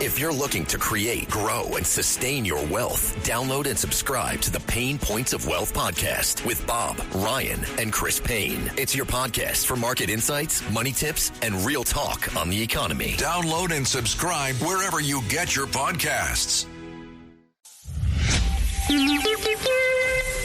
If you're looking to create, grow, and sustain your wealth, download and subscribe to the Pain Points of Wealth podcast with Bob, Ryan, and Chris Payne. It's your podcast for market insights, money tips, and real talk on the economy. Download and subscribe wherever you get your podcasts.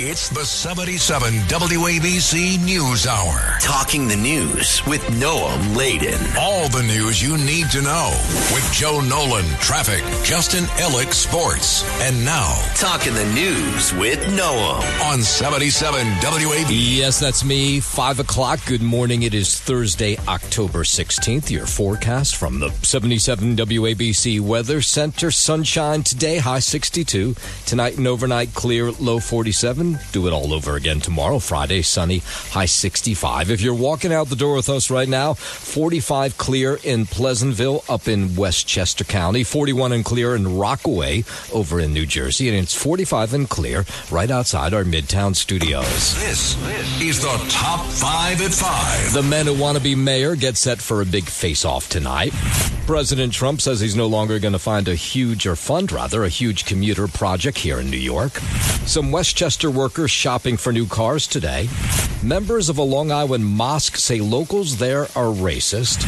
It's the 77 WABC News Hour. Talking the news with Noah Layden. All the news you need to know with Joe Nolan, traffic, Justin Ellick, sports. And now, Talking the news with Noah on 77 WABC. Yes, that's me. 5 o'clock. Good morning. It is Thursday, October 16th. Your forecast from the 77 WABC Weather Center. Sunshine today, high 62. Tonight and overnight, clear, low 47. Do it all over again tomorrow. Friday, sunny, high 65. If you're walking out the door with us right now, 45 clear in Pleasantville up in Westchester County, 41 and clear in Rockaway over in New Jersey, and it's 45 and clear right outside our Midtown studios. This is the Top 5 at 5. The men who want to be mayor get set for a big face-off tonight. President Trump says he's no longer going to fund a huge commuter project here in New York. Some Westchester workers shopping for new cars today. Members of a Long Island mosque say locals there are racist.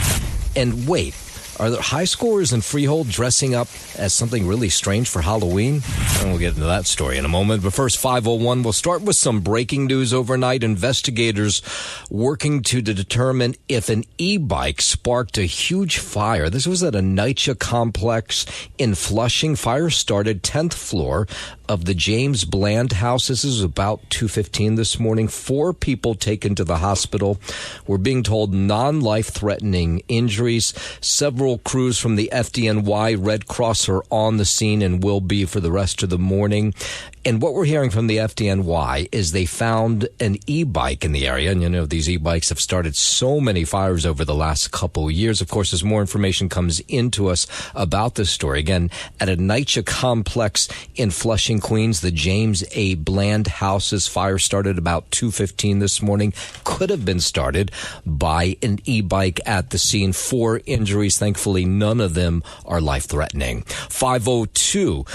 And wait, are there high schoolers in Freehold dressing up as something really strange for Halloween? And we'll get into that story in a moment. But first, 5:01, we'll start with some breaking news overnight. Investigators working to determine if an e-bike sparked a huge fire. This was at a NYCHA complex in Flushing. Fire started 10th floor of the James Bland house. This is about 2:15 this morning. 4 people taken to the hospital. We're being told non-life-threatening injuries. Several crews from the FDNY Red Cross are on the scene and will be for the rest of the morning. And what we're hearing from the FDNY is they found an e-bike in the area. And, you know, these e-bikes have started so many fires over the last couple of years. Of course, as more information comes into us about this story, again, at a NYCHA complex in Flushing, Queens, the James A. Bland house's fire started about 2:15 this morning. Could have been started by an e-bike at the scene. 4 injuries. Thankfully, none of them are life-threatening. 5:02,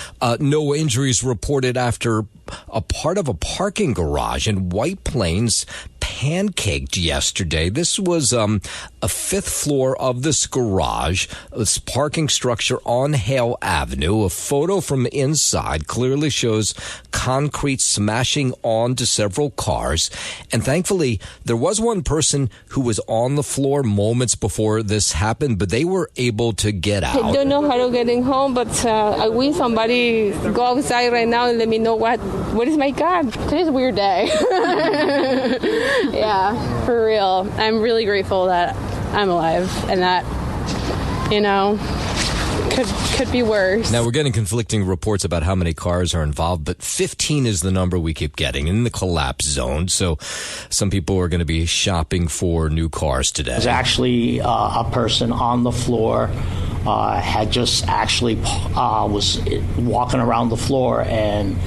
no injuries reported after a part of a parking garage in White Plains pancaked yesterday. This was a 5th floor of this garage, this parking structure on Hale Avenue. A photo from inside clearly shows concrete smashing onto several cars. And thankfully, there was one person who was on the floor moments before this happened, but they were able to get out. I don't know how to get home, but I wish somebody go outside right now and let me know what is my God. Today's a weird day. Yeah, for real. I'm really grateful that I'm alive and that, you know, could be worse. Now, we're getting conflicting reports about how many cars are involved, but 15 is the number we keep getting in the collapse zone. So some people are going to be shopping for new cars today. There's actually a person on the floor had just actually was walking around the floor and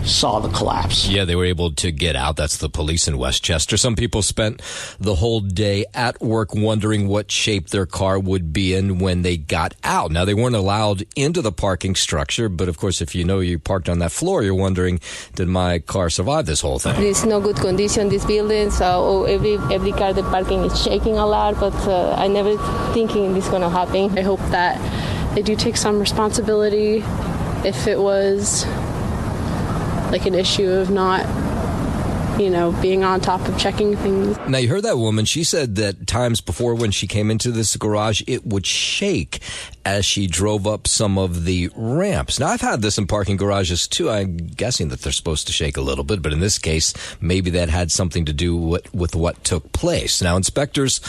saw the collapse. Yeah, they were able to get out. That's the police in Westchester. Some people spent the whole day at work wondering what shape their car would be in when they got out. Now, they weren't allowed into the parking structure, but of course, if you know you parked on that floor, you're wondering, did my car survive this whole thing? There's no good condition, this building, so every car, the parking is shaking a lot, but I never thinking this is going to happen. I hope that they do take some responsibility if it was like an issue of not, you know, being on top of checking things. Now, you heard that woman. She said that times before when she came into this garage, it would shake as she drove up some of the ramps. Now, I've had this in parking garages, too. I'm guessing that they're supposed to shake a little bit, but in this case, maybe that had something to do with what took place. Now, inspectors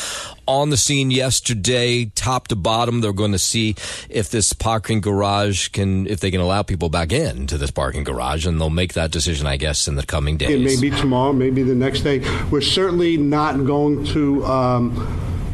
on the scene yesterday, top to bottom, they're going to see if this parking garage if they can allow people back into this parking garage, and they'll make that decision, I guess, in the coming days. It may be tomorrow, maybe the next day. We're certainly not going to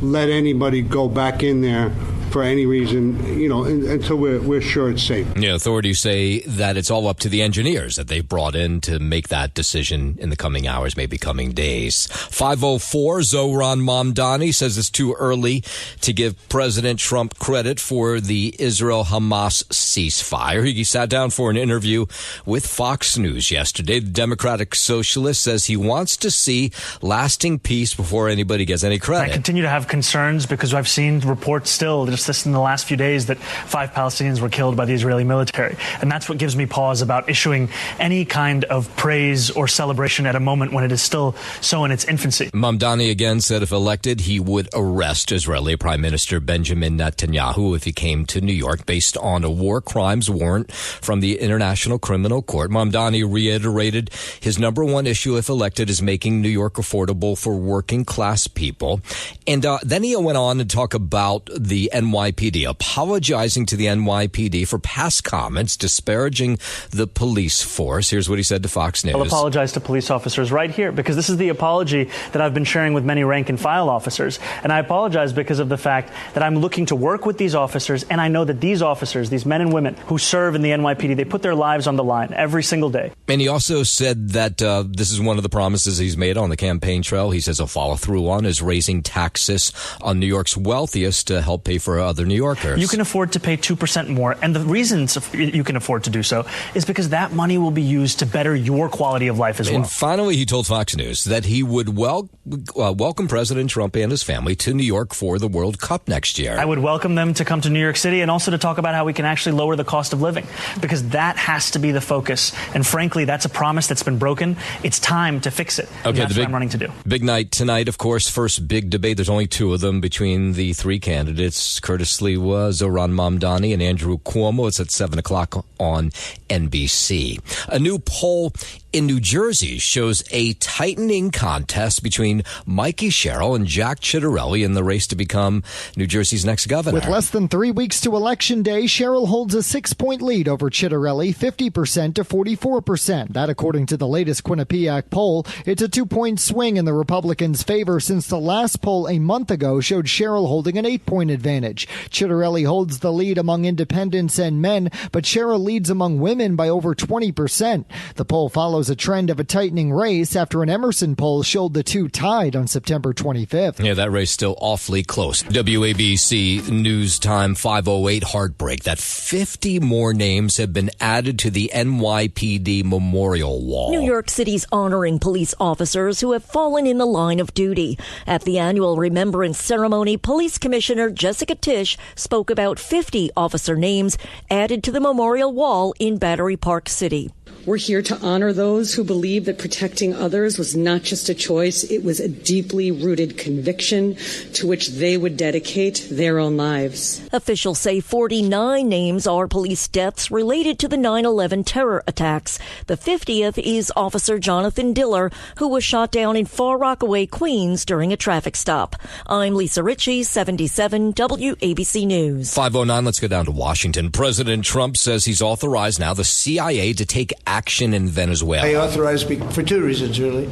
let anybody go back in there for any reason, until we're sure it's safe. Yeah, authorities say that it's all up to the engineers that they've brought in to make that decision in the coming hours, maybe coming days. 504, Zohran Mamdani says it's too early to give President Trump credit for the Israel-Hamas ceasefire. He sat down for an interview with Fox News yesterday. The Democratic Socialist says he wants to see lasting peace before anybody gets any credit. I continue to have concerns because I've seen reports still, just this in the last few days, that 5 Palestinians were killed by the Israeli military. And that's what gives me pause about issuing any kind of praise or celebration at a moment when it is still so in its infancy. Mamdani again said if elected, he would arrest Israeli Prime Minister Benjamin Netanyahu if he came to New York based on a war crimes warrant from the International Criminal Court. Mamdani reiterated his number one issue if elected is making New York affordable for working class people. And then he went on to talk about the NYPD, apologizing to the NYPD for past comments disparaging the police force. Here's what he said to Fox News. I'll apologize to police officers right here because this is the apology that I've been sharing with many rank and file officers. And I apologize because of the fact that I'm looking to work with these officers. And I know that these officers, these men and women who serve in the NYPD, they put their lives on the line every single day. And he also said that this is one of the promises he's made on the campaign trail. He says he'll follow through on is raising taxes on New York's wealthiest to help pay for other New Yorkers. You can afford to pay 2% more. And the reasons you can afford to do so is because that money will be used to better your quality of life as well. And finally, he told Fox News that he would welcome President Trump and his family to New York for the World Cup next year. I would welcome them to come to New York City and also to talk about how we can actually lower the cost of living, because that has to be the focus. And frankly, that's a promise that's been broken. It's time to fix it. Okay, that's what I'm running to do. Big night tonight, of course. First big debate. There's only 2 of them between the 3 candidates, Curtis Lewa, Zohran Mamdani, and Andrew Cuomo. It's at 7 o'clock on NBC. A new poll in New Jersey shows a tightening contest between Mikey Sherrill and Jack Ciattarelli in the race to become New Jersey's next governor. With less than 3 weeks to Election Day, Sherrill holds a 6-point lead over Ciattarelli, 50% to 44%. That according to the latest Quinnipiac poll. It's a 2-point swing in the Republicans' favor since the last poll a month ago showed Sherrill holding an 8-point advantage. Ciattarelli holds the lead among independents and men, but Sherrill leads among women by over 20%. The poll follows a trend of a tightening race after an Emerson poll showed the two tied on September 25th. Yeah, that race still awfully close. WABC News Time 508, heartbreak that 50 more names have been added to the NYPD memorial wall. New York City's honoring police officers who have fallen in the line of duty. At the annual remembrance ceremony, Police Commissioner Jessica Tisch spoke about 50 officer names added to the memorial wall in Battery Park City. We're here to honor those who believe that protecting others was not just a choice, it was a deeply rooted conviction to which they would dedicate their own lives. Officials say 49 names are police deaths related to the 9/11 terror attacks. The 50th is Officer Jonathan Diller, who was shot down in Far Rockaway, Queens during a traffic stop. I'm Lisa Ritchie, 77 WABC News. 509, let's go down to Washington. President Trump says he's authorized now the CIA to take action in Venezuela. They authorized for 2 reasons, really.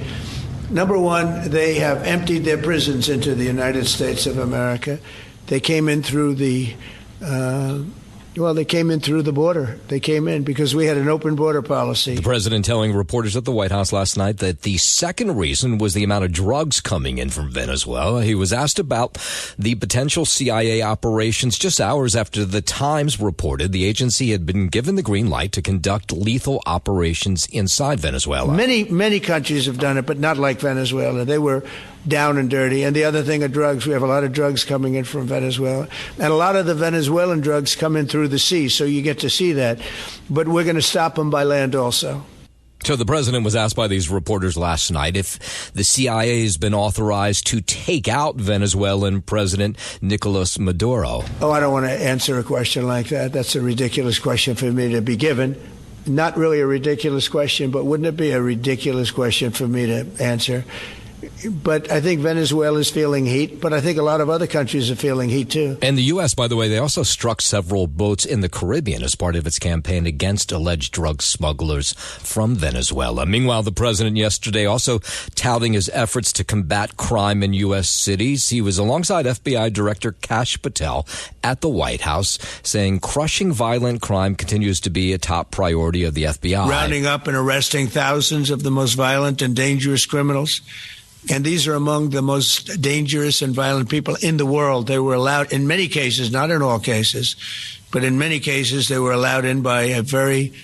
Number one, they have emptied their prisons into the United States of America. They came in through the border. They came in because we had an open border policy. The president telling reporters at the White House last night that the second reason was the amount of drugs coming in from Venezuela. He was asked about the potential CIA operations just hours after the Times reported the agency had been given the green light to conduct lethal operations inside Venezuela. Many countries have done it, but not like Venezuela. They were down and dirty. And the other thing are drugs. We have a lot of drugs coming in from Venezuela. And a lot of the Venezuelan drugs come in through the sea, so you get to see that. But we're going to stop them by land also. So the president was asked by these reporters last night if the CIA has been authorized to take out Venezuelan President Nicolas Maduro. Oh, I don't want to answer a question like that. That's a ridiculous question for me to be given. Not really a ridiculous question, but wouldn't it be a ridiculous question for me to answer? But I think Venezuela is feeling heat, but I think a lot of other countries are feeling heat too. And the U.S., by the way, they also struck several boats in the Caribbean as part of its campaign against alleged drug smugglers from Venezuela. Meanwhile, the president yesterday also touting his efforts to combat crime in U.S. cities. He was alongside FBI Director Kash Patel at the White House, saying crushing violent crime continues to be a top priority of the FBI. Rounding up and arresting thousands of the most violent and dangerous criminals. And these are among the most dangerous and violent people in the world. They were allowed, in many cases, not in all cases, but in many cases, they were allowed in by a very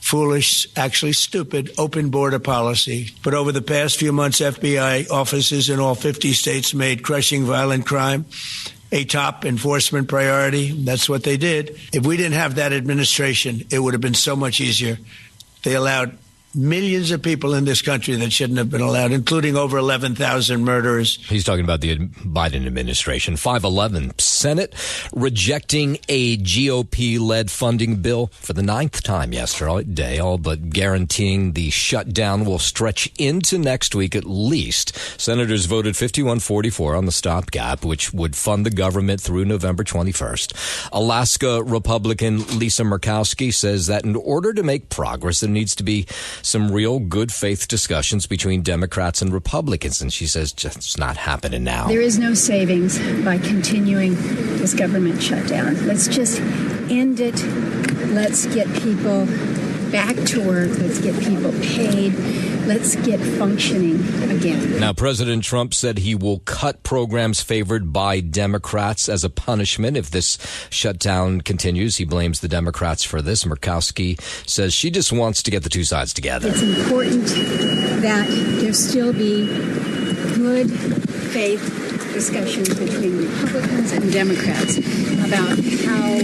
foolish, actually stupid, open border policy. But over the past few months, FBI offices in all 50 states made crushing violent crime a top enforcement priority. That's what they did. If we didn't have that administration, it would have been so much easier. They allowed millions of people in this country that shouldn't have been allowed, including over 11,000 murderers. He's talking about the Biden administration. 511 Senate rejecting a GOP-led funding bill for the 9th time yesterday, all but guaranteeing the shutdown will stretch into next week at least. Senators voted 51-44 on the stopgap, which would fund the government through November 21st. Alaska Republican Lisa Murkowski says that in order to make progress, there needs to be some real good faith discussions between Democrats and Republicans. And she says it's not happening now. There is no savings by continuing this government shutdown. Let's just end it. Let's get people back to work. Let's get people paid. Let's get functioning again. Now, President Trump said he will cut programs favored by Democrats as a punishment if this shutdown continues. He blames the Democrats for this. Murkowski says she just wants to get the two sides together. It's important that there still be good faith discussions between Republicans and Democrats about how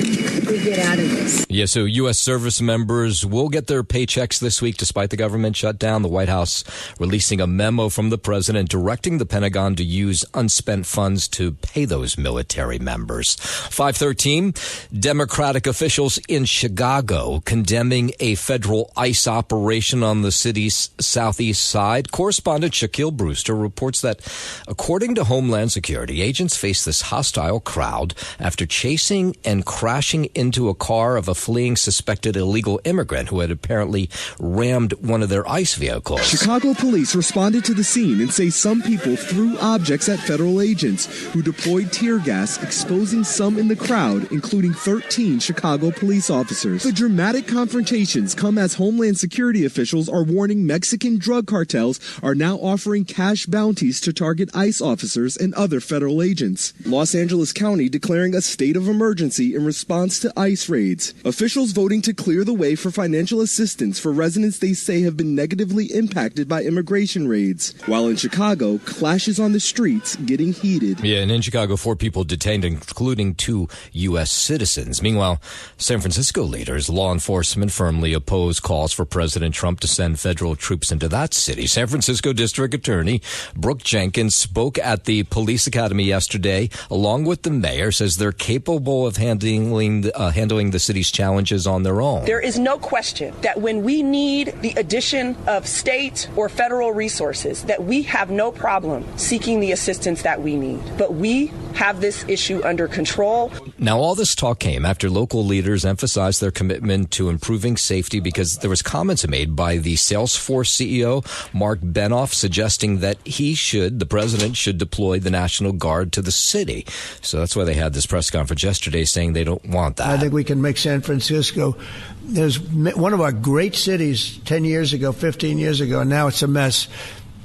we get out of this. Yeah, so U.S. service members will get their paychecks this week despite the government shutdown. The White House releasing a memo from the president directing the Pentagon to use unspent funds to pay those military members. 513, Democratic officials in Chicago condemning a federal ICE operation on the city's southeast side. Correspondent Shaquille Brewster reports that, according to Homeland Security, agents face this hostile crowd after chasing and crashing into a car of a fleeing suspected illegal immigrant who had apparently rammed one of their ICE vehicles. Chicago police responded to the scene and say some people threw objects at federal agents who deployed tear gas, exposing some in the crowd, including 13 Chicago police officers. The dramatic confrontations come as Homeland Security officials are warning Mexican drug cartels are now offering cash bounties to target ICE officers and other federal agents. Los Angeles County declaring a state of emergency in response to ICE raids. Officials voting to clear the way for financial assistance for residents they say have been negatively impacted by immigration raids. While in Chicago, clashes on the streets getting heated. Yeah, and in Chicago, 4 people detained, including 2 U.S. citizens. Meanwhile, San Francisco leaders, law enforcement firmly oppose calls for President Trump to send federal troops into that city. San Francisco District Attorney Brooke Jenkins spoke at the police academy yesterday, along with the mayor, says they're capable of handling the city's challenges on their own. There is no question that when we need the addition of state or federal resources, that we have no problem seeking the assistance that we need. But we have this issue under control. Now, all this talk came after local leaders emphasized their commitment to improving safety because there was comments made by the Salesforce CEO, Mark Benoff, suggesting that the president should deploy the National Guard to the city. So that's why they had this press conference yesterday saying they don't want that. I think we can make San Francisco, there's one of our great cities 10 years ago, 15 years ago, and now it's a mess.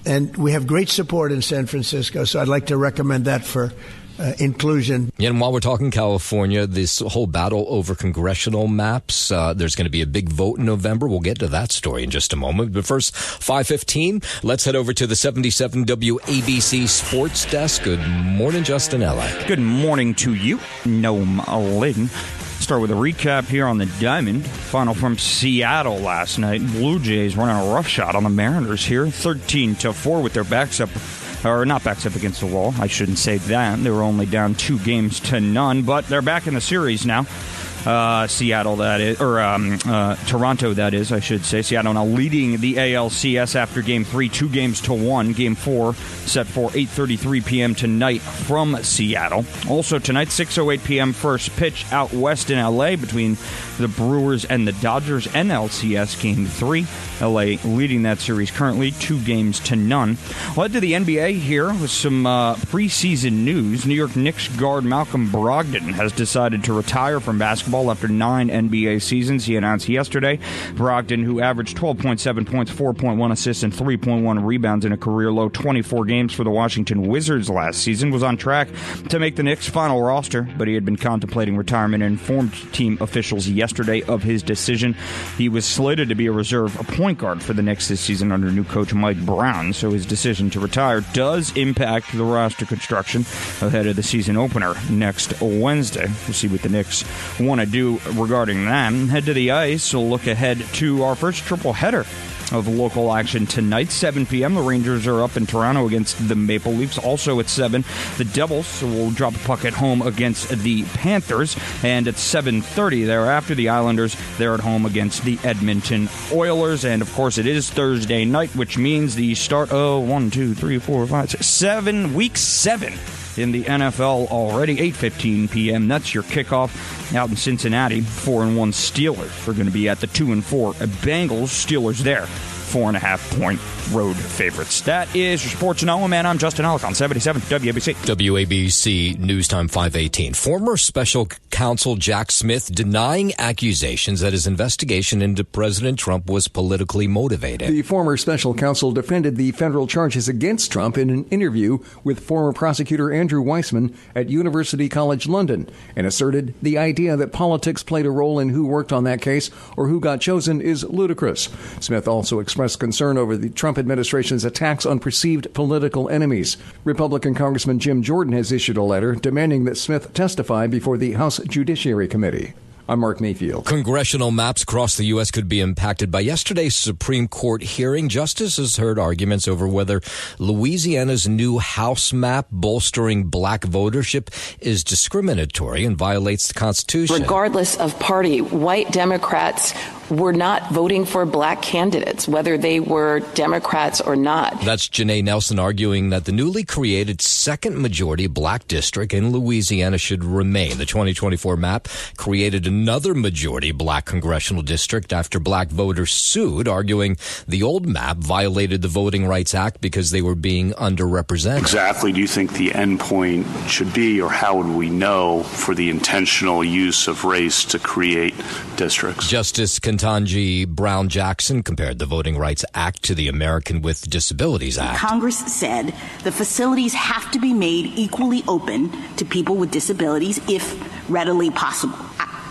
And we have great support in San Francisco, so I'd like to recommend that for inclusion. Yeah, and while we're talking California, this whole battle over congressional maps, there's going to be a big vote in November. We'll get to that story in just a moment. But first, 5:15, let's head over to the 77 WABC Sports Desk. Good morning, Justin Ellick. Good morning to you, Noam Lydon. Start with a recap here on the Diamond. Final from Seattle last night. Blue Jays running a rough shot on the Mariners here, 13-4 with their backs up. Or not backs up against the wall. I shouldn't say that. They were only down 2-0, but they're back in the series now. Seattle, that is, or Toronto, that is, I should say. Seattle now leading the ALCS after Game 3, 2-1. Game 4 set for 8:33 p.m. tonight from Seattle. Also tonight, 6:08 p.m. first pitch out west in L.A. between the Brewers and the Dodgers. NLCS Game 3. L.A. leading that series currently 2-0. We'll head to the NBA here with some preseason news. New York Knicks guard Malcolm Brogdon has decided to retire from basketball after 9 NBA seasons. He announced yesterday. Brogdon, who averaged 12.7 points, 4.1 assists, and 3.1 rebounds in a career-low 24 games for the Washington Wizards last season, was on track to make the Knicks' final roster, but he had been contemplating retirement and informed team officials yesterday of his decision. He was slated to be a reserve point guard for the Knicks this season under new coach Mike Brown, so his decision to retire does impact the roster construction ahead of the season opener next Wednesday. We'll see what the Knicks want to do regarding that. Head to the ice. We'll look ahead to our first triple header of local action tonight, 7 p.m. The Rangers are up in Toronto against the Maple Leafs. Also at 7, the Devils will drop a puck at home against the Panthers. And at 7:30 thereafter, the Islanders, they're at home against the Edmonton Oilers. And, of course, it is Thursday night, which means the start of week 7 in the NFL already, 8:15 p.m. That's your kickoff out in Cincinnati. 4-1 Steelers are going to be at the 2-4 Bengals. Steelers there, 4.5-point road favorites. That is your Sports Know, man. I'm Justin Alec on 77 WABC. WABC News Time 5:18. Former Special Counsel Jack Smith denying accusations that his investigation into President Trump was politically motivated. The former special counsel defended the federal charges against Trump in an interview with former prosecutor Andrew Weissman at University College London and asserted the idea that politics played a role in who worked on that case or who got chosen is ludicrous. Smith also expressed concern over the Trump administration's attacks on perceived political enemies. Republican Congressman Jim Jordan has issued a letter demanding that Smith testify before the House Judiciary Committee. I'm Mark Mayfield. Congressional maps across the U.S. could be impacted by yesterday's Supreme Court hearing. Justices heard arguments over whether Louisiana's new House map bolstering black votership is discriminatory and violates the Constitution. Regardless of party, white Democrats were not voting for black candidates, whether they were Democrats or not. That's Janae Nelson arguing that the newly created second majority black district in Louisiana should remain. The 2024 map created another majority black congressional district after black voters sued, arguing the old map violated the Voting Rights Act because they were being underrepresented. Exactly do you think the end point should be, or how would we know for the intentional use of race to create districts? Justice Ketanji Brown Jackson compared the Voting Rights Act to the American with Disabilities Act. Congress said the facilities have to be made equally open to people with disabilities if readily possible.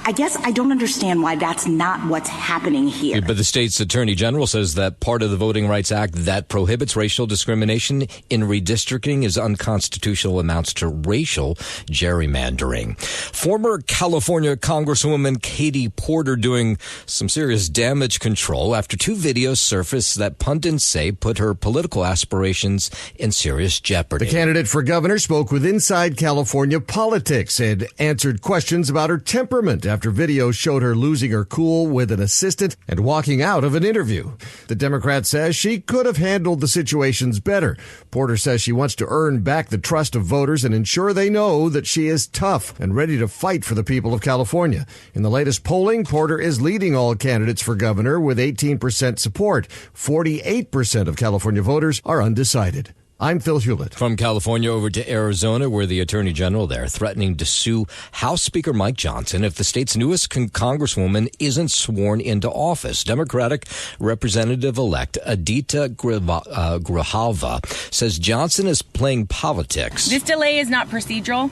I guess I don't understand why that's not what's happening here. But the state's attorney general says that part of the Voting Rights Act that prohibits racial discrimination in redistricting is unconstitutional, amounts to racial gerrymandering. Former California Congresswoman Katie Porter doing some serious damage control after 2 videos surfaced that pundits say put her political aspirations in serious jeopardy. The candidate for governor spoke with Inside California Politics and answered questions about her temperament after videos showed her losing her cool with an assistant and walking out of an interview. The Democrat says she could have handled the situations better. Porter says she wants to earn back the trust of voters and ensure they know that she is tough and ready to fight for the people of California. In the latest polling, Porter is leading all candidates for governor with 18% support. 48% of California voters are undecided. I'm Phil Hewlett. From California over to Arizona, where the Attorney General there threatening to sue House Speaker Mike Johnson if the state's newest congresswoman isn't sworn into office. Democratic Representative-elect Adita Grijalva says Johnson is playing politics. This delay is not procedural.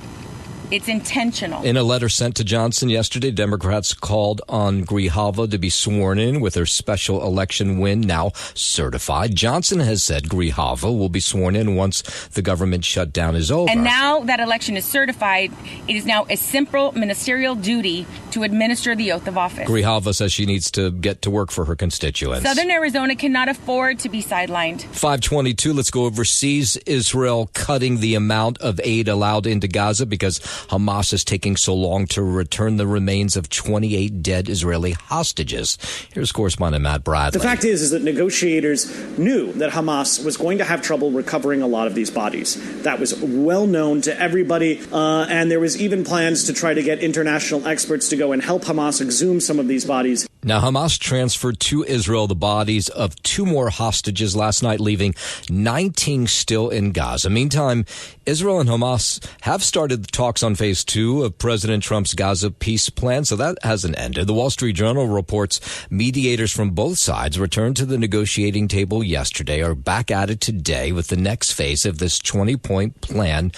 It's intentional. In a letter sent to Johnson yesterday, Democrats called on Grijalva to be sworn in with her special election win now certified. Johnson has said Grijalva will be sworn in once the government shutdown is over. And now that election is certified, it is now a simple ministerial duty to administer the oath of office. Grijalva says she needs to get to work for her constituents. Southern Arizona cannot afford to be sidelined. 522, let's go overseas. Israel cutting the amount of aid allowed into Gaza because Hamas is taking so long to return the remains of 28 dead Israeli hostages. Here's correspondent Matt Bradley. The fact is that negotiators knew that Hamas was going to have trouble recovering a lot of these bodies. That was well known to everybody, and there was even plans to try to get international experts to go and help Hamas exhume some of these bodies. Now, Hamas transferred to Israel the bodies of 2 more hostages last night, leaving 19 still in Gaza. Meantime, Israel and Hamas have started the talks on phase 2 of President Trump's Gaza peace plan, so that hasn't ended. The Wall Street Journal reports mediators from both sides returned to the negotiating table yesterday, are back at it today with the next phase of this 20-point plan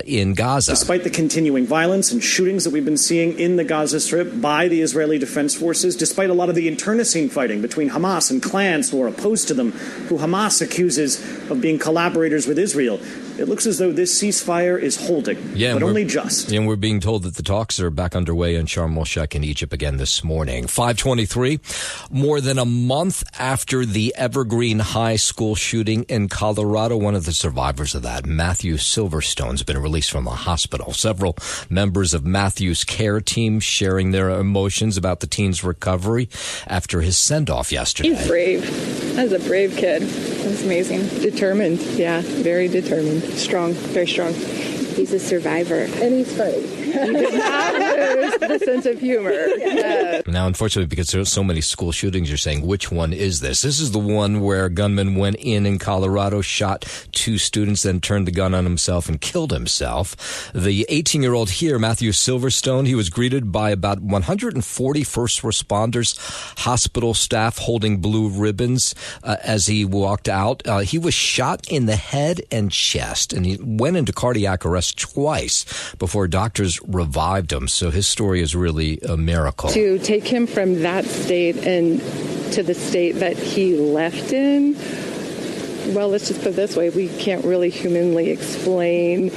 in Gaza. Despite the continuing violence and shootings that we've been seeing in the Gaza Strip by the Israeli Defense Forces, despite a lot of the internecine fighting between Hamas and clans who are opposed to them, who Hamas accuses of being collaborators with Israel, it looks as though this ceasefire is holding, but only just. And we're being told that the talks are back underway in Sharm el-Sheikh in Egypt again this morning. 5:23, more than a month after the Evergreen High School shooting in Colorado, one of the survivors of that, Matthew Silverstone, has been released from the hospital. Several members of Matthew's care team sharing their emotions about the teen's recovery after his send-off yesterday. He's brave. That's a brave kid. That's amazing. Determined. Yeah, very determined. Strong, very strong. He's a survivor. And he's funny. He did not lose the sense of humor. Yeah. Now, unfortunately, because there are so many school shootings, you're saying, which one is this? This is the one where a gunman went in Colorado, shot 2 students, then turned the gun on himself and killed himself. The 18-year-old here, Matthew Silverstone, he was greeted by about 140 first responders, hospital staff holding blue ribbons as he walked out. He was shot in the head and chest, and he went into cardiac arrest twice before doctors revived him. So his story is really a miracle. To take him from that state and to the state that he left in, well, let's just put it this way, we can't really humanly explain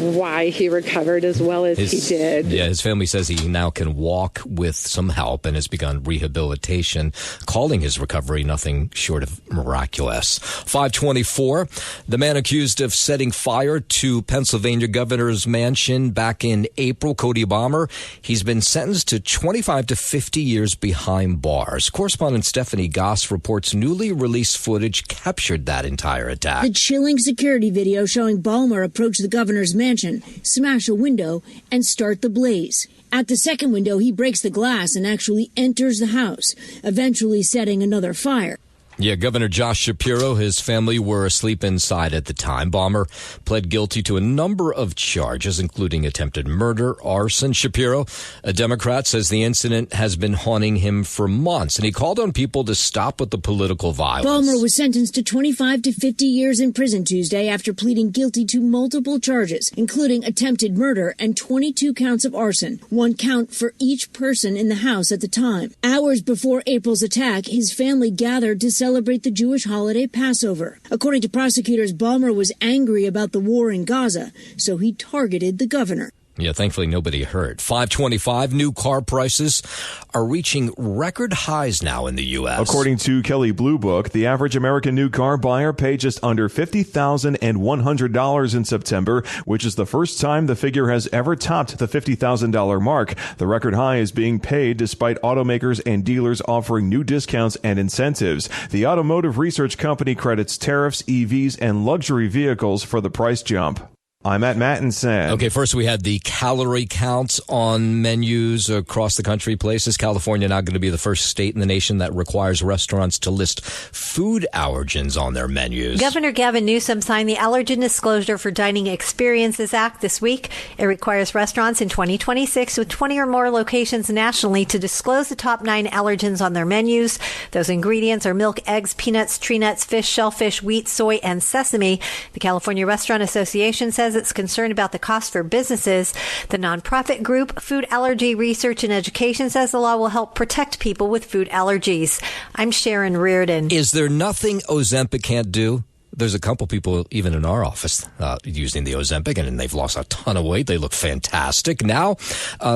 why he recovered as well as he did. Yeah, his family says he now can walk with some help and has begun rehabilitation, calling his recovery nothing short of miraculous. 5:24, the man accused of setting fire to Pennsylvania governor's mansion back in April, Cody Balmer, he's been sentenced to 25 to 50 years behind bars. Correspondent Stephanie Goss reports newly released footage captured that entire attack. The chilling security video showing Balmer approach the governor's mansion, smash a window, and start the blaze. At the second window, he breaks the glass and actually enters the house, eventually setting another fire. Yeah, Governor Josh Shapiro, his family were asleep inside at the time. Balmer pled guilty to a number of charges, including attempted murder, arson. Shapiro, a Democrat, says the incident has been haunting him for months, and he called on people to stop with the political violence. Balmer was sentenced to 25 to 50 years in prison Tuesday after pleading guilty to multiple charges, including attempted murder and 22 counts of arson, 1 count for each person in the house at the time. Hours before April's attack, his family gathered to celebrate the Jewish holiday Passover. According to prosecutors, Balmer was angry about the war in Gaza, so he targeted the governor. Yeah, thankfully nobody hurt. 5:25, new car prices are reaching record highs now in the U.S. According to Kelley Blue Book, the average American new car buyer paid just under $50,100 in September, which is the first time the figure has ever topped the $50,000 mark. The record high is being paid despite automakers and dealers offering new discounts and incentives. The automotive research company credits tariffs, EVs, and luxury vehicles for the price jump. I'm at Mattinson. Okay, first we had the calorie counts on menus across the country. Places, California now going to be the first state in the nation that requires restaurants to list food allergens on their menus. Governor Gavin Newsom signed the Allergen Disclosure for Dining Experiences Act this week. It requires restaurants in 2026 with 20 or more locations nationally to disclose the top 9 allergens on their menus. Those ingredients are milk, eggs, peanuts, tree nuts, fish, shellfish, wheat, soy, and sesame. The California Restaurant Association says it's concerned about the cost for businesses. The nonprofit group Food Allergy Research and Education says the law will help protect people with food allergies. I'm Sharon Reardon. Is there nothing Ozempic can't do? There's a couple people even in our office using the Ozempic, and they've lost a ton of weight. They look fantastic. Now,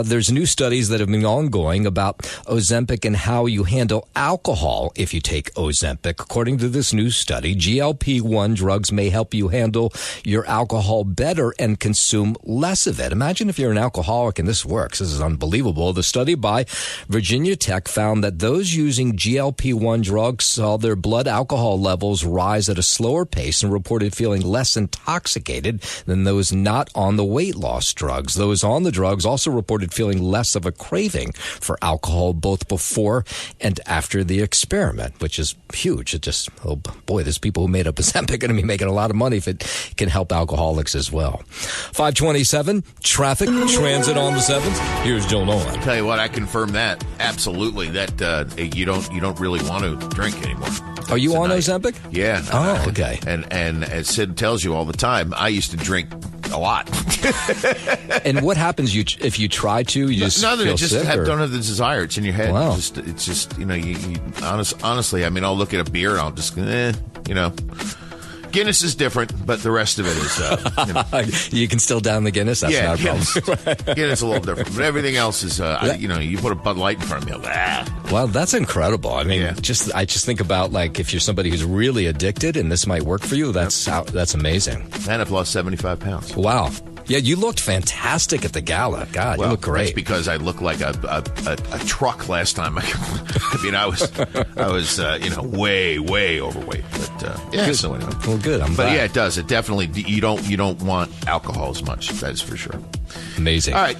there's new studies that have been ongoing about Ozempic and how you handle alcohol if you take Ozempic. According to this new study, GLP-1 drugs may help you handle your alcohol better and consume less of it. Imagine if you're an alcoholic and this works. This is unbelievable. The study by Virginia Tech found that those using GLP-1 drugs saw their blood alcohol levels rise at a slower pace and reported feeling less intoxicated than those not on the weight loss drugs. Those on the drugs also reported feeling less of a craving for alcohol both before and after the experiment, which is huge. It just, oh boy, there's people who made up Ozempic going to be making a lot of money if it can help alcoholics as well. 527, traffic, transit on the 7th. Here's Joe Nolan. I'll tell you what, I confirm that. Absolutely. That you don't really want to drink anymore. Are you on Ozempic? Yeah. Oh, okay. And as Sid tells you all the time, I used to drink a lot. And what happens if you try to? You just don't have the desire. It's in your head. Wow. It's just you honestly, I mean, I'll look at a beer and I'll just, Guinness is different, but the rest of it is, You can still down the Guinness? That's not a problem. Guinness is a little different. But everything else is, you put a Bud Light in front of me. Well, that's incredible. I mean, I just think about, like, if you're somebody who's really addicted and this might work for you, that's amazing. And I've lost 75 pounds. Wow. Yeah, you looked fantastic at the gala. God, you look great. That's because I looked like a truck last time. I mean, I was way overweight. But so anyway. Well, good. I'm glad. But yeah, it does. It definitely. You don't want alcohol as much. That is for sure. Amazing. All right.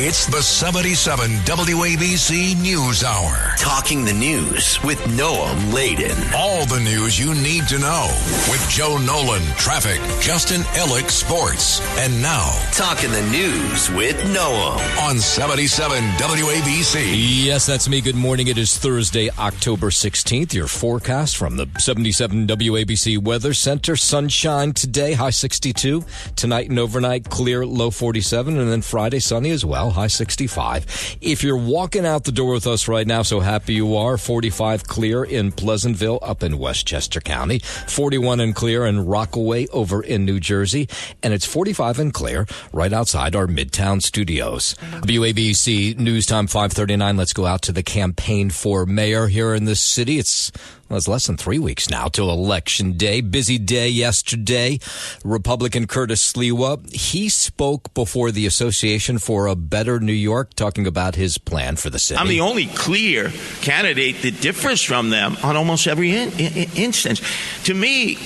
It's the 77 WABC News Hour. Talking the news with Noam Laden. All the news you need to know with Joe Nolan, traffic, Justin Ellick, sports. And now, Talking the News with Noam on 77 WABC. Yes, that's me. Good morning. It is Thursday, October 16th. Your forecast from the 77 WABC Weather Center. Sunshine today, high 62. Tonight and overnight, clear, low 47. And then Friday, sunny as well. High 65. If you're walking out the door with us right now, so happy you are. 45 clear in Pleasantville up in Westchester County. 41 and clear in Rockaway over in New Jersey. And it's 45 and clear right outside our Midtown studios. WABC News Time 5:39. Let's go out to the campaign for mayor here in the city. It's less than 3 weeks now till Election Day. Busy day yesterday. Republican Curtis Sliwa, he spoke before the Association for a Better New York, talking about his plan for the city. I'm the only clear candidate that differs from them on almost every instance. To me,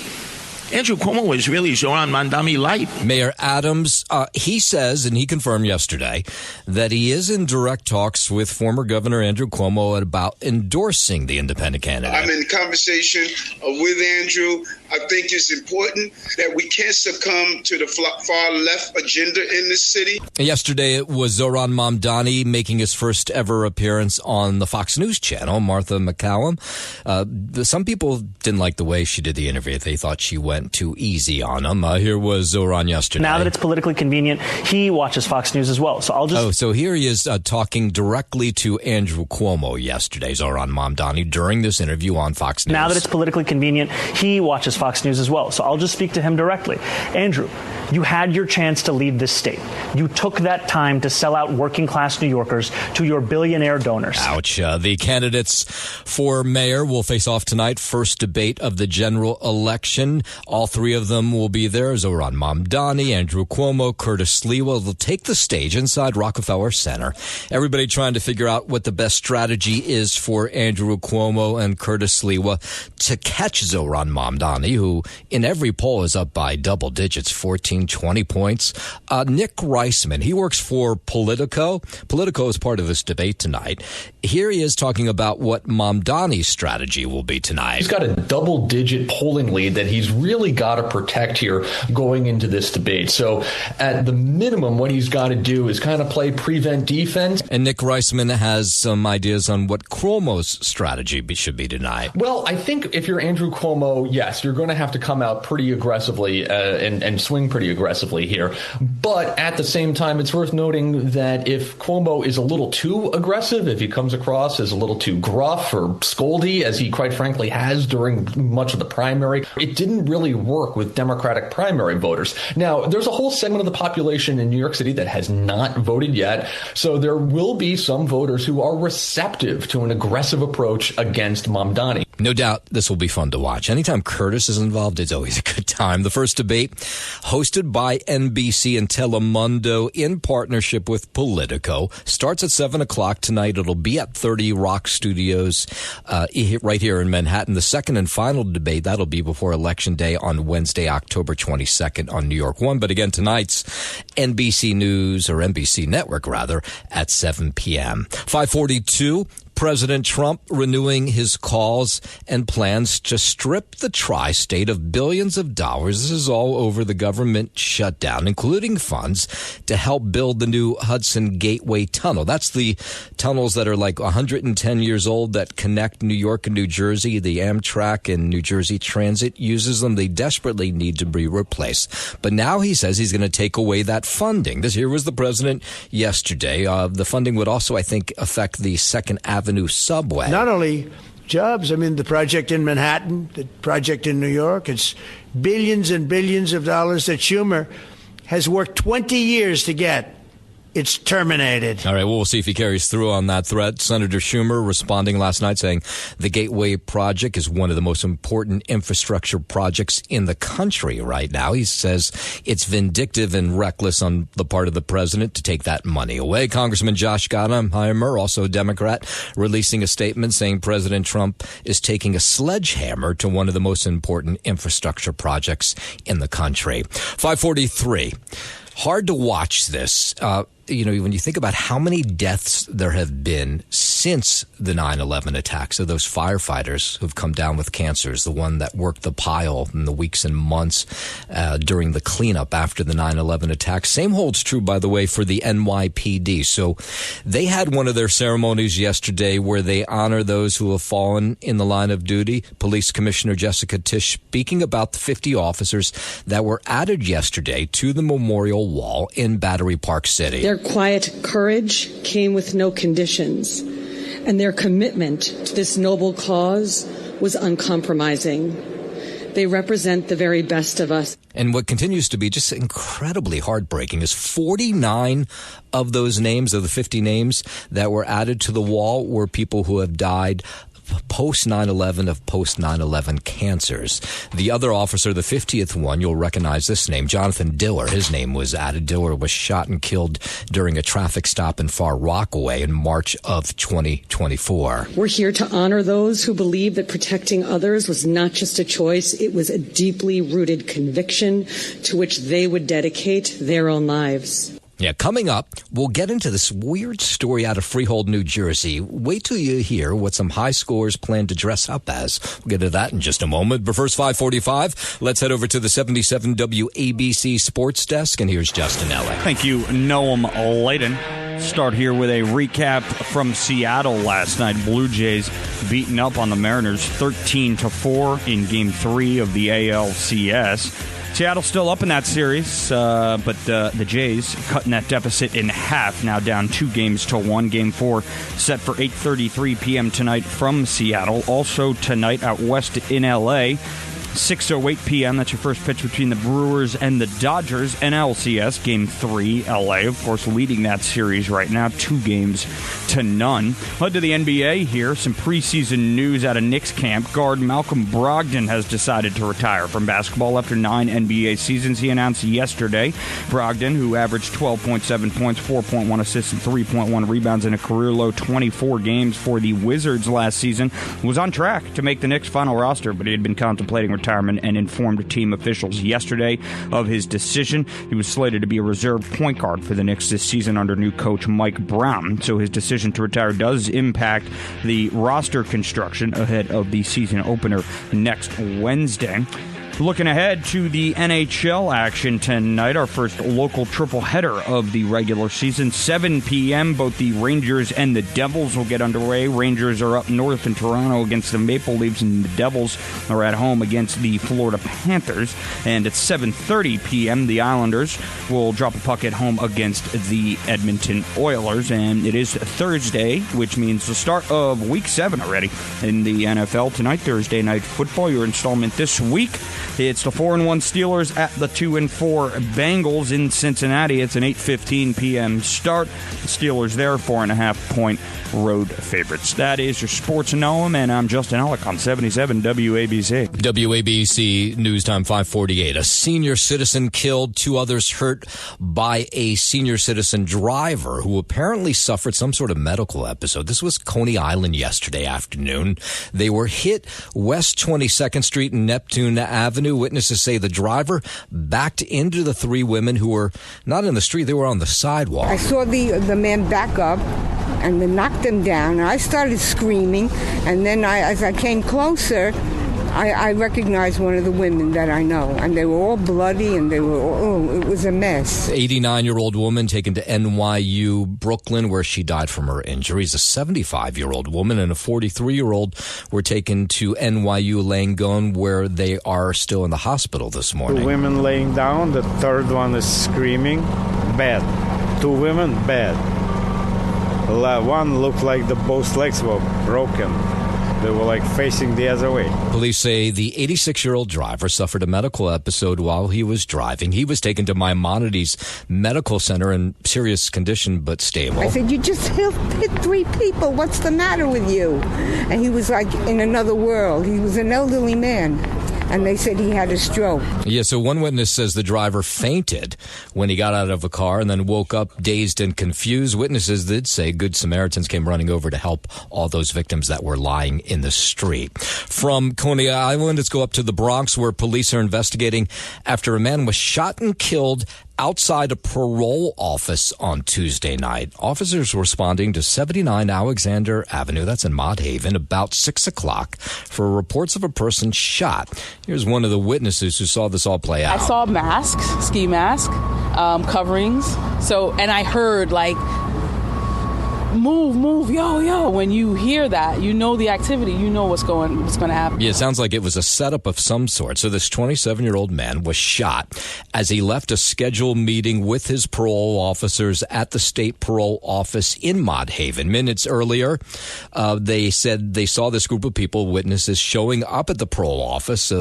Andrew Cuomo is really Zoran Mandami light. Mayor Adams, he says, and he confirmed yesterday, that he is in direct talks with former Governor Andrew Cuomo about endorsing the independent candidate. I'm in conversation with Andrew. I think it's important that we can't succumb to the far left agenda in this city. Yesterday, it was Zoran Mamdani making his first ever appearance on the Fox News channel, Martha McCallum. Some people didn't like the way she did the interview. They thought she went too easy on him. Here was Zoran yesterday. Now that it's politically convenient, he watches Fox News as well. So I'll just... so here he is talking directly to Andrew Cuomo yesterday, Zoran Mamdani, during this interview on Fox News. Now that it's politically convenient, he watches Fox News as well. So I'll just speak to him directly. Andrew, you had your chance to lead this state. You took that time to sell out working class New Yorkers to your billionaire donors. Ouch. The candidates for mayor will face off tonight. First debate of the general election. All three of them will be there. Zoran Mamdani, Andrew Cuomo, Curtis Sliwa. They'll take the stage inside Rockefeller Center. Everybody trying to figure out what the best strategy is for Andrew Cuomo and Curtis Sliwa to catch Zoran Mamdani, who in every poll is up by double digits, 14, 20 points. Nick Reisman, he works for Politico. Politico is part of this debate tonight. Here he is talking about what Mamdani's strategy will be tonight. He's got a double-digit polling lead that he's really really got to protect here going into this debate. So at the minimum, what he's got to do is kind of play prevent defense. And Nick Reisman has some ideas on what Cuomo's strategy should be tonight. Well, I think if you're Andrew Cuomo, yes, you're going to have to come out pretty aggressively and swing pretty aggressively here. But at the same time, it's worth noting that if Cuomo is a little too aggressive, if he comes across as a little too gruff or scoldy, as he quite frankly has during much of the primary, it didn't really work with Democratic primary voters. Now, there's a whole segment of the population in New York City that has not voted yet, so there will be some voters who are receptive to an aggressive approach against Mamdani. No doubt this will be fun to watch. Anytime Curtis is involved, it's always a good time. The first debate, hosted by NBC and Telemundo in partnership with Politico, starts at 7 o'clock tonight. It'll be at 30 Rock Studios right here in Manhattan. The second and final debate, that'll be before Election Day on Wednesday, October 22nd on New York 1. But again, tonight's NBC News, or NBC Network rather, at 7 p.m. 5:42. President Trump renewing his calls and plans to strip the tri-state of billions of dollars. This is all over the government shutdown, including funds to help build the new Hudson Gateway Tunnel. That's the tunnels that are like 110 years old that connect New York and New Jersey. The Amtrak and New Jersey Transit uses them. They desperately need to be replaced. But now he says he's going to take away that funding. Here was the president yesterday. The funding would also, I think, affect the Second Avenue subway. Not only jobs, I mean, the project in Manhattan, the project in New York, it's billions and billions of dollars that Schumer has worked 20 years to get. It's terminated. All right, well, we'll see if he carries through on that threat. Senator Schumer responding last night saying the Gateway project is one of the most important infrastructure projects in the country right now. He says it's vindictive and reckless on the part of the president to take that money away. Congressman Josh Gottheimer, also a Democrat, releasing a statement saying President Trump is taking a sledgehammer to one of the most important infrastructure projects in the country. 5:43. Hard to watch this. When you think about how many deaths there have been since the 9/11 attacks of those firefighters who've come down with cancers, the one that worked the pile in the weeks and months during the cleanup after the 9/11 attacks. Same holds true, by the way, for the NYPD. So they had one of their ceremonies yesterday where they honor those who have fallen in the line of duty. Police Commissioner Jessica Tisch speaking about the 50 officers that were added yesterday to the memorial wall in Battery Park City. Their quiet courage came with no conditions, and their commitment to this noble cause was uncompromising. They represent the very best of us. And what continues to be just incredibly heartbreaking is 49 of those names, of the 50 names that were added to the wall, were people who have died post 9/11 of post 9/11 cancers. The other officer, the 50th one, you'll recognize this name, Jonathan Diller. His name was added. Diller was shot and killed during a traffic stop in Far Rockaway in March of 2024. We're here to honor those who believe that protecting others was not just a choice, it was a deeply rooted conviction to which they would dedicate their own lives. Yeah, coming up, we'll get into this weird story out of Freehold, New Jersey. Wait till you hear what some high scores plan to dress up as. We'll get to that in just a moment. But first, 5:45, let's head over to the 77 WABC Sports Desk, and here's Justin Ellick. Thank you, Noam Layden. Start here with a recap from Seattle last night. Blue Jays beaten up on the Mariners 13-4 in Game 3 of the ALCS. Seattle still up in that series, but the Jays cutting that deficit in half, now down 2-1. Game 4 set for 8:33 p.m. tonight from Seattle. Also tonight out west in L.A., 6:08 p.m. That's your first pitch between the Brewers and the Dodgers. NLCS, Game 3, L.A., of course, leading that series right now, 2-0. Head to the NBA here. Some preseason news out of Knicks camp. Guard Malcolm Brogdon has decided to retire from basketball after 9 NBA seasons. He announced yesterday. Brogdon, who averaged 12.7 points, 4.1 assists, and 3.1 rebounds in a career-low 24 games for the Wizards last season, was on track to make the Knicks' final roster, but he had been contemplating retirement and informed team officials yesterday of his decision. He was slated to be a reserve point guard for the Knicks this season under new coach Mike Brown, so his decision to retire does impact the roster construction ahead of the season opener next Wednesday. Looking ahead to the NHL action tonight, our first local triple header of the regular season. 7 p.m., both the Rangers and the Devils will get underway. Rangers are up north in Toronto against the Maple Leafs, and the Devils are at home against the Florida Panthers. And at 7:30 p.m., the Islanders will drop a puck at home against the Edmonton Oilers. And it is Thursday, which means the start of Week 7 already in the NFL. Tonight, Thursday Night Football, your installment this week. It's the 4-1 Steelers at the 2-4 Bengals in Cincinnati. It's an 8:15 p.m. start. The Steelers there, 4.5-point road favorites. That is your Sports Noam, and I'm Justin Ellick on 77 WABC. WABC News Time 5:48. A senior citizen killed, 2 others hurt by a senior citizen driver who apparently suffered some sort of medical episode. This was Coney Island yesterday afternoon. They were hit West 22nd Street and Neptune Avenue. Witnesses say the driver backed into the 3 women who were not in the street, they were on the sidewalk. I saw the man back up and then knocked him down. And I started screaming, and then as I came closer, I recognized one of the women that I know, and they were all bloody, and it was a mess. 89-year-old woman taken to NYU Brooklyn, where she died from her injuries. A 75-year-old woman and a 43-year-old were taken to NYU Langone, where they are still in the hospital this morning. 2 women laying down, the third one is screaming. Bad. 2 women, bad. One looked like both legs were broken. They were like facing the other way. Police say the 86-year-old driver suffered a medical episode while he was driving. He was taken to Maimonides Medical Center in serious condition but stable. I said, you just hit 3 people. What's the matter with you? And he was like in another world. He was an elderly man. And they said he had a stroke. Yeah, so one witness says the driver fainted when he got out of a car and then woke up dazed and confused. Witnesses did say Good Samaritans came running over to help all those victims that were lying in the street. From Coney Island, let's go up to the Bronx, where police are investigating after a man was shot and killed outside a parole office on Tuesday night. Officers responding to 79 Alexander Avenue, that's in Mott Haven, about 6 o'clock for reports of a person shot. Here's one of the witnesses who saw this all play out. I saw masks, ski mask, coverings. And I heard like, move, yo. When you hear that, you know the activity, you know what's going to happen. Yeah, it sounds like it was a setup of some sort. So this 27-year-old man was shot as he left a scheduled meeting with his parole officers at the state parole office in Mott Haven. Minutes earlier, they said they saw this group of people, witnesses, showing up at the parole office,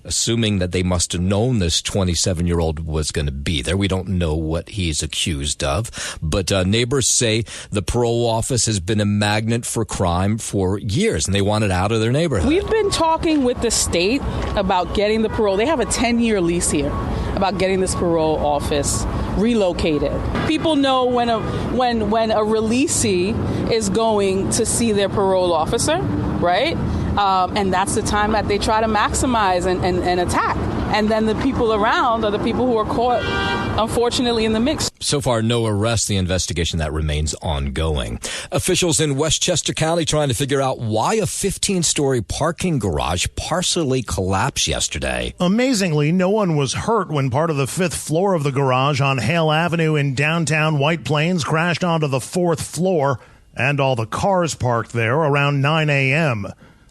assuming that they must have known this 27-year-old was going to be there. We don't know what he's accused of, but neighbors say the parole office has been a magnet for crime for years, and they want it out of their neighborhood. We've been talking with the state about getting the parole. They have a 10-year lease here about getting this parole office relocated. People know when a releasee is going to see their parole officer, right? And that's the time that they try to maximize and attack. And then the people around are the people who are caught, unfortunately, in the mix. So far, no arrests. The investigation that remains ongoing. Officials in Westchester County trying to figure out why a 15-story parking garage partially collapsed yesterday. Amazingly, no one was hurt when part of the 5th floor of the garage on Hale Avenue in downtown White Plains crashed onto the 4th floor, and all the cars parked there around 9 a.m.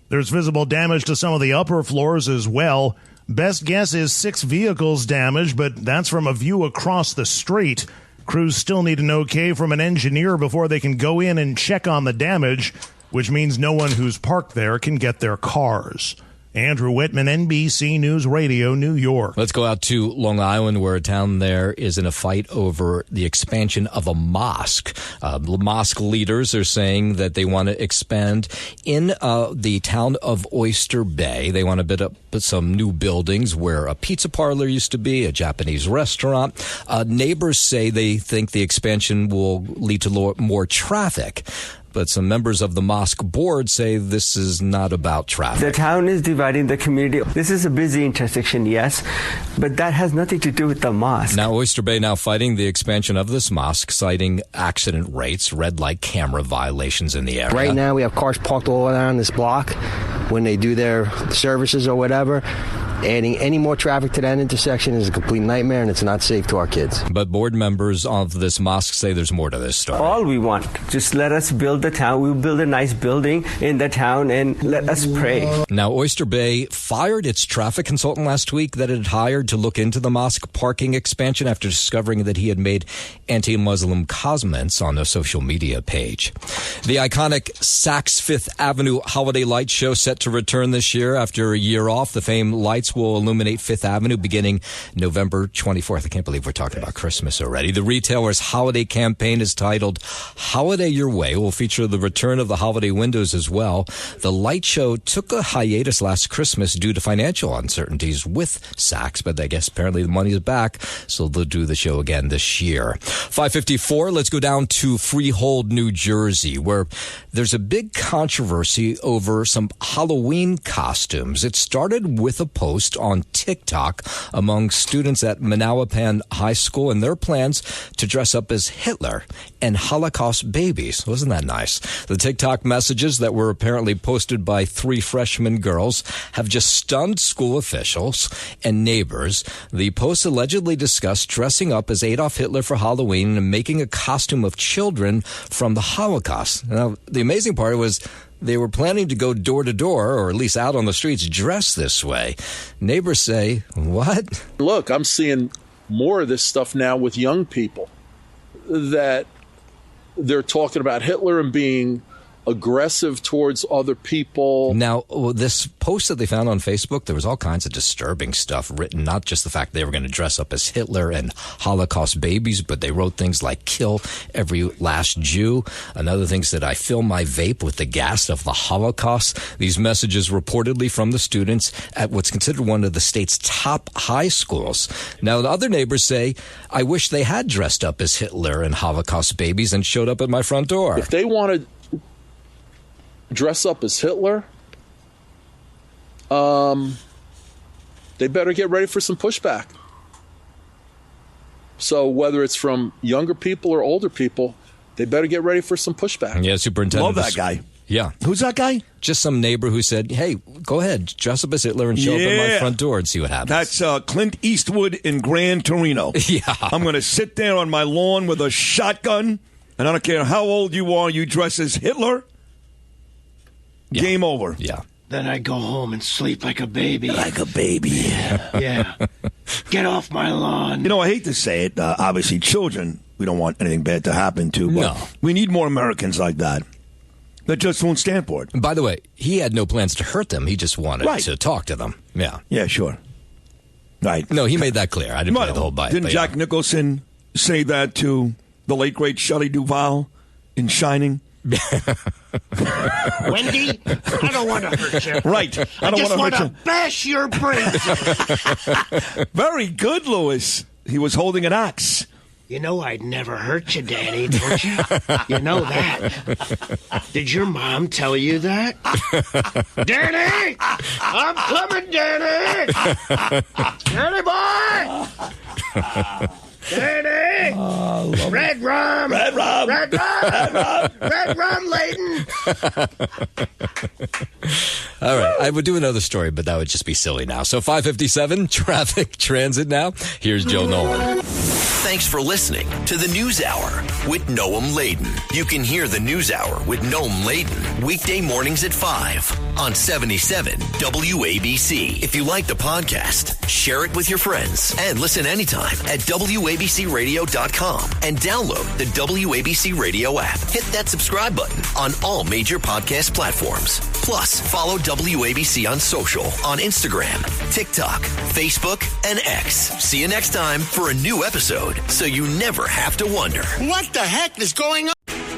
There's visible damage to some of the upper floors as well. Best guess is 6 vehicles damaged, but that's from a view across the street. Crews still need an okay from an engineer before they can go in and check on the damage, which means no one who's parked there can get their cars. Andrew Whitman, NBC News Radio, New York. Let's go out to Long Island, where a town there is in a fight over the expansion of a mosque. Mosque leaders are saying that they want to expand in the town of Oyster Bay. They want to build up some new buildings where a pizza parlor used to be, a Japanese restaurant. Neighbors say they think the expansion will lead to more traffic. But some members of the mosque board say this is not about traffic. The town is dividing the community. This is a busy intersection, yes, but that has nothing to do with the mosque. Now, Oyster Bay now fighting the expansion of this mosque, citing accident rates, red light camera violations in the area. Right now, we have cars parked all around this block when they do their services or whatever. Adding any more traffic to that intersection is a complete nightmare, and it's not safe to our kids. But board members of this mosque say there's more to this story. All we want, just let us build the town. We'll build a nice building in the town and let us pray. Now, Oyster Bay fired its traffic consultant last week that it had hired to look into the mosque parking expansion after discovering that he had made anti-Muslim comments on a social media page. The iconic Saks Fifth Avenue Holiday Light Show set to return this year after a year off. The famed lights will illuminate Fifth Avenue beginning November 24th. I can't believe we're talking about Christmas already. The retailer's holiday campaign is titled Holiday Your Way. Will feature the return of the holiday windows as well. The light show took a hiatus last Christmas due to financial uncertainties with Saks, but I guess apparently the money is back, so they'll do the show again this year. 5:54, let's go down to Freehold, New Jersey, where there's a big controversy over some Halloween costumes. It started with a post on TikTok among students at Manalapan High School and their plans to dress up as Hitler and Holocaust babies. Wasn't that nice? The TikTok messages that were apparently posted by 3 freshman girls have just stunned school officials and neighbors. The posts allegedly discussed dressing up as Adolf Hitler for Halloween and making a costume of children from the Holocaust. Now, the amazing part was they were planning to go door to door, or at least out on the streets, dressed this way. Neighbors say, what? Look, I'm seeing more of this stuff now with young people, that they're talking about Hitler and being aggressive towards other people. Now, this post that they found on Facebook, there was all kinds of disturbing stuff written, not just the fact they were going to dress up as Hitler and Holocaust babies, but they wrote things like kill every last Jew. Another thing said, I fill my vape with the gas of the Holocaust. These messages reportedly from the students at what's considered one of the state's top high schools. Now, the other neighbors say, I wish they had dressed up as Hitler and Holocaust babies and showed up at my front door. If they wanted dress up as Hitler, they better get ready for some pushback. So whether it's from younger people or older people, they better get ready for some pushback. Yeah, Superintendent. Love that guy. Yeah. Who's that guy? Just some neighbor who said, hey, go ahead, dress up as Hitler and show up at my front door and see what happens. That's Clint Eastwood in Gran Torino. Yeah. I'm going to sit there on my lawn with a shotgun, and I don't care how old you are, you dress as Hitler. Yeah. Game over. Yeah. Then I go home and sleep like a baby. Like a baby. Yeah. Get off my lawn. You know, I hate to say it. Obviously, children, we don't want anything bad to happen to. But no. We need more Americans like that. That just won't stand for it. By the way, he had no plans to hurt them. He just wanted to talk to them. Yeah. Yeah, sure. Right. No, he made that clear. I didn't play the whole bite. Didn't Jack Nicholson say that to the late, great Shelley Duvall in Shining? Wendy, I don't want to hurt you. Right. I just want to bash your brains in. Very good, Louis. He was holding an axe. You know I'd never hurt you, Danny, don't you? You know that. Did your mom tell you that? Danny! I'm coming, Danny! Danny boy! Danny! Red rum! Red rum! Red rum! Red rum! Red rum, Layton! All right, I would do another story, but that would just be silly now. So 5:57, traffic transit now. Here's Joe Nolan. Thanks for listening to the News Hour with Noam Laden. You can hear the News Hour with Noam Laden weekday mornings at 5 on 77 WABC. If you like the podcast, share it with your friends and listen anytime at WABCRadio.com and download the WABC Radio app. Hit that subscribe button on all major podcast platforms. Plus, follow WABC on social on Instagram, TikTok, Facebook, and X. See you next time for a new episode, so you never have to wonder, What the heck is going on?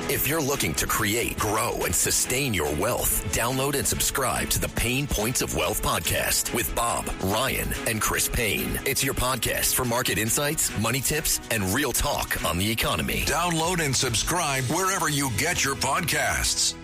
If you're looking to create, grow, and sustain your wealth, download and subscribe to the Pain Points of Wealth podcast with Bob, Ryan, and Chris Payne. It's your podcast for market insights, money tips, and real talk on the economy. Download and subscribe wherever you get your podcasts.